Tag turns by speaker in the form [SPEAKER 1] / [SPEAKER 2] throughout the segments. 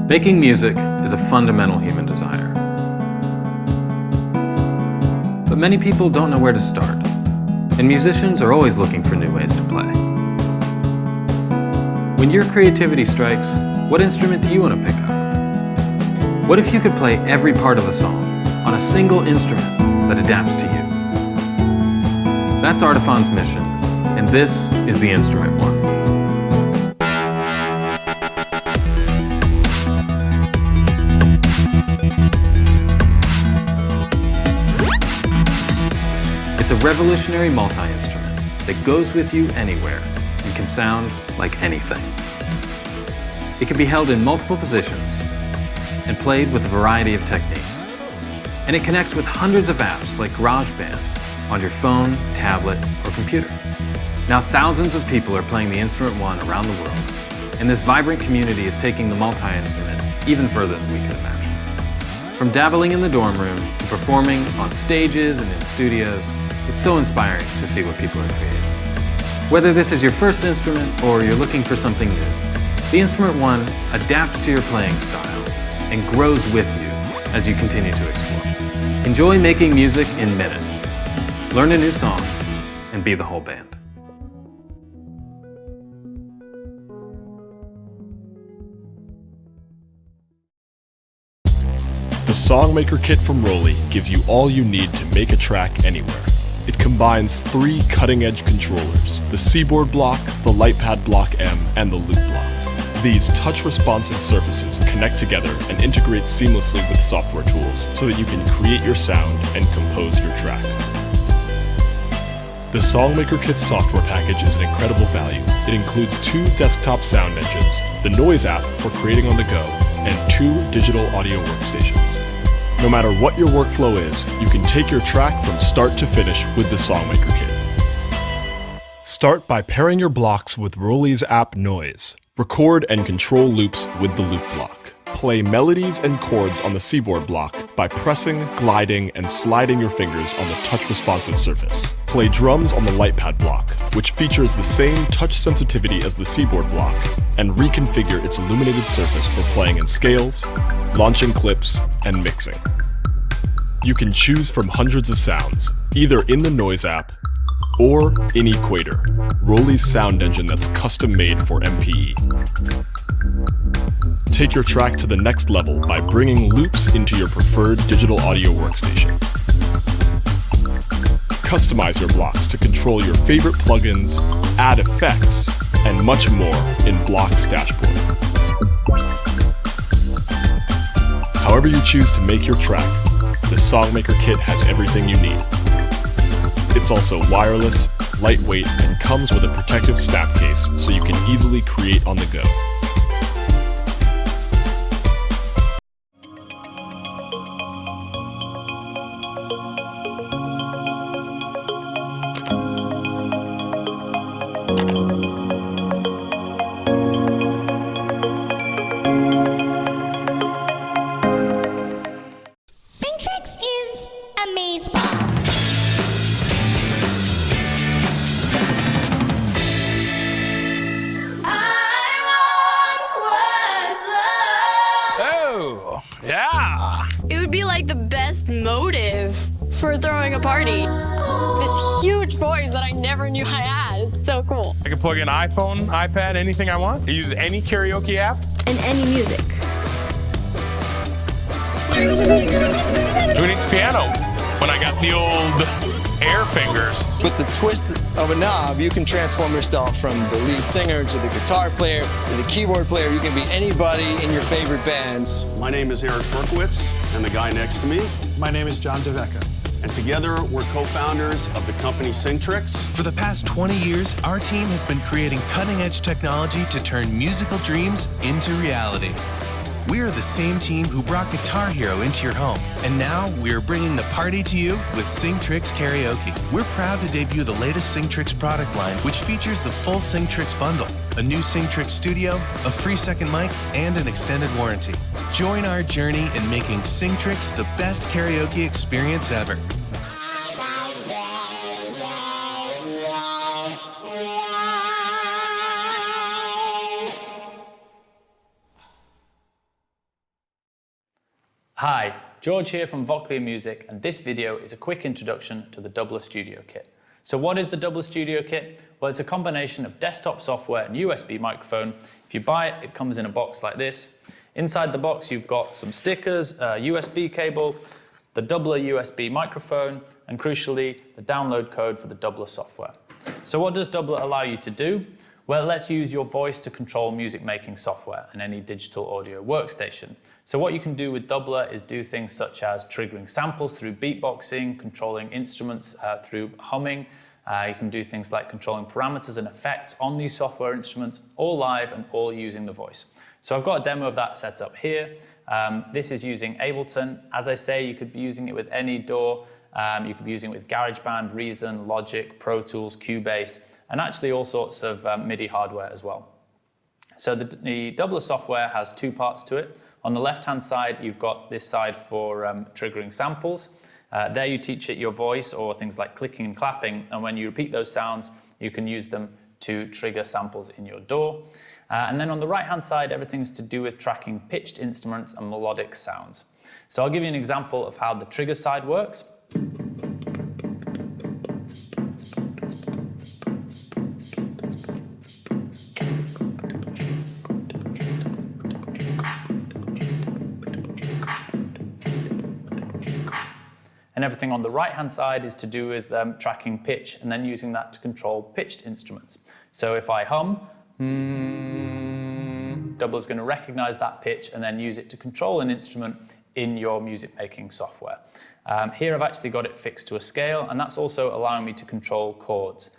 [SPEAKER 1] Making music is a fundamental human desire. But many people don't know where to start, and musicians are always looking for new ways to play. When your creativity strikes, what instrument do you want to pick up? What if you could play every part of a song on a single instrument that adapts to you? That's Artiphon's mission, and this is the Instrument One. It's a revolutionary multi-instrument that goes with you anywhere and can sound like anything. It can be held in multiple positions and played with a variety of techniques. And it connects with hundreds of apps like GarageBand on your phone, tablet, or computer. Now thousands of people are playing the Instrument One around the world, and this vibrant community is taking the multi-instrument even further than we could imagine. From dabbling in the dorm room to performing on stages and in studios, it's so inspiring to see what people are creating. Whether this is your first instrument or you're looking for something new, the Instrument One adapts to your playing style and grows with you as you continue to explore. Enjoy making music in minutes. Learn a new song and be the whole band.
[SPEAKER 2] The Songmaker Kit from ROLI gives you all you need to make a track anywhere. It combines 3 cutting-edge controllers, the seaboard block, the lightpad block M, and the loop block. These touch-responsive surfaces connect together and integrate seamlessly with software tools so that you can create your sound and compose your track. The Songmaker Kit software package is an incredible value. It includes 2 desktop sound engines, the Noise app for creating on the go, and 2 digital audio workstations. No matter what your workflow is, you can take your track from start to finish with the Songmaker Kit. Start by pairing your blocks with ROLI's app Noise. Record and control loops with the loop block. Play melodies and chords on the seaboard block by pressing, gliding, and sliding your fingers on the touch-responsive surface. Play drums on the lightpad block, which features the same touch sensitivity as the seaboard block, and reconfigure its illuminated surface for playing in scales, launching clips, and mixing. You can choose from hundreds of sounds, either in the Noise app or in Equator, ROLI's sound engine that's custom-made for MPE. Take your track to the next level by bringing loops into your preferred digital audio workstation. Customize your blocks to control your favorite plugins, add effects, and much more in Blocks Dashboard. However you choose to make your track, the Songmaker Kit has everything you need. It's also wireless, lightweight, and comes with a protective snap case so you can easily create on the go.
[SPEAKER 3] Singtrix is amazeballs.
[SPEAKER 4] Oh, yeah.
[SPEAKER 5] It would be like the best motive for throwing a party. This huge voice that I never knew I had. It's so cool.
[SPEAKER 4] I can plug in iPhone, iPad, anything I want. I use any karaoke app.
[SPEAKER 5] And any music.
[SPEAKER 4] Who needs piano when I got the old air fingers?
[SPEAKER 6] With the twist of a knob, you can transform yourself from the lead singer to the guitar player to the keyboard player. You can be anybody in your favorite bands.
[SPEAKER 7] My name is Eric Berkowitz, and the guy next to me.
[SPEAKER 8] My name is John DeVecca.
[SPEAKER 7] And together, we're co-founders of the company Singtrix.
[SPEAKER 9] For the past 20 years, our team has been creating cutting-edge technology to turn musical dreams into reality. We are the same team who brought Guitar Hero into your home, and now we are bringing the party to you with Singtrix Karaoke. We're proud to debut the latest Singtrix product line, which features the full Singtrix bundle, a new Singtrix Studio, a free second mic, and an extended warranty. Join our journey in making Singtrix the best karaoke experience ever.
[SPEAKER 8] Hi, George here from Voclear Music, and this video is a quick introduction to the Dubler Studio Kit. So what is the Dubler Studio Kit? Well, it's a combination of desktop software and USB microphone. If you buy it, it comes in a box like this. Inside the box, you've got some stickers, a USB cable, the Dubler USB microphone, and crucially, the download code for the Dubler software. So what does Dubler allow you to do? Well, it lets you use your voice to control music making software and any digital audio workstation. So what you can do with Dubler is do things such as triggering samples through beatboxing, controlling instruments through humming. You can do things like controlling parameters and effects on these software instruments, all live and all using the voice. So I've got a demo of that set up here. This is using Ableton. As I say, you could be using it with any DAW. You could be using it with GarageBand, Reason, Logic, Pro Tools, Cubase, and actually all sorts of MIDI hardware as well. So the Dubler software has two parts to it. On the left-hand side, you've got this side for triggering samples. There you teach it your voice or things like clicking and clapping, and when you repeat those sounds, you can use them to trigger samples in your DAW. And then on the right-hand side, everything's to do with tracking pitched instruments and melodic sounds. So I'll give you an example of how the trigger side works. And everything on the right-hand side is to do with tracking pitch and then using that to control pitched instruments. So if I hum, Dubler's going to recognize that pitch and then use it to control an instrument in your music-making software. Here I've actually got it fixed to a scale, and that's also allowing me to control chords.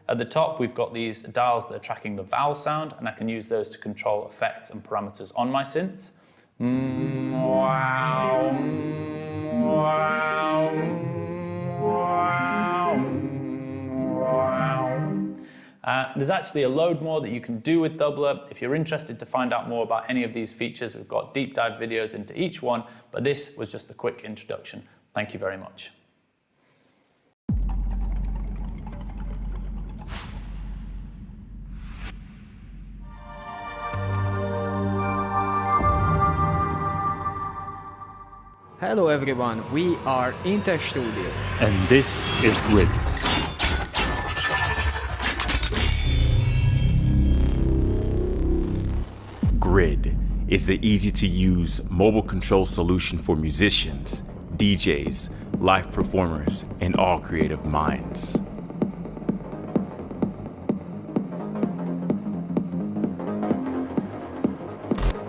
[SPEAKER 8] At the top, we've got these dials that are tracking the vowel sound, and I can use those to control effects and parameters on my synths. There's actually a load more that you can do with Dubler. If you're interested to find out more about any of these features, we've got deep dive videos into each one, but this was just a quick introduction. Thank you very much.
[SPEAKER 10] Hello everyone, we are Inter Studio.
[SPEAKER 11] And this is Grid. Grid is the easy-to-use mobile control solution for musicians, DJs, live performers, and all creative minds.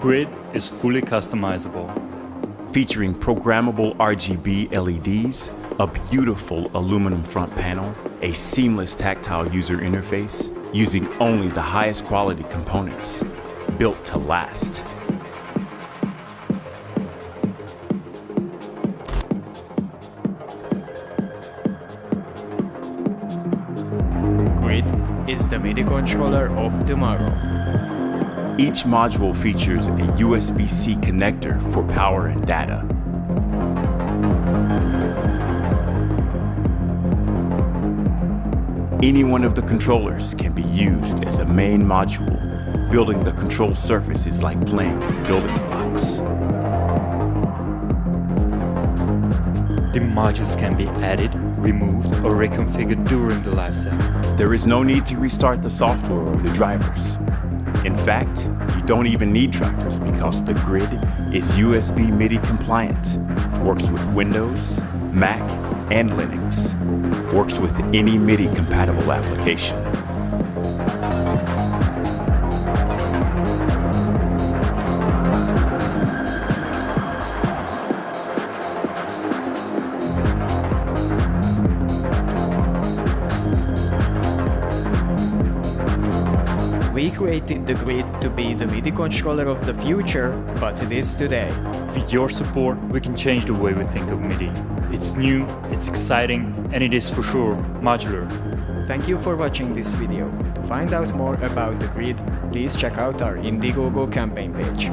[SPEAKER 12] Grid is fully customizable,
[SPEAKER 11] featuring programmable RGB LEDs, a beautiful aluminum front panel, a seamless tactile user interface, using only the highest quality components, built to last.
[SPEAKER 10] Grid is the MIDI controller of tomorrow.
[SPEAKER 11] Each module features a USB-C connector for power and data. Any one of the controllers can be used as a main module. Building the control surface is like playing with building blocks.
[SPEAKER 12] The modules can be added, removed, or reconfigured during the lifecycle.
[SPEAKER 11] There is no need to restart the software or the drivers. In fact, you don't even need drivers because the Grid is USB MIDI compliant, works with Windows, Mac, and Linux, works with any MIDI compatible application.
[SPEAKER 10] We created the Grid to be the MIDI controller of the future, but it is today.
[SPEAKER 12] With your support, we can change the way we think of MIDI. It's new, it's exciting, and it is for sure modular.
[SPEAKER 10] Thank you for watching this video. To find out more about the Grid, please check out our Indiegogo campaign page.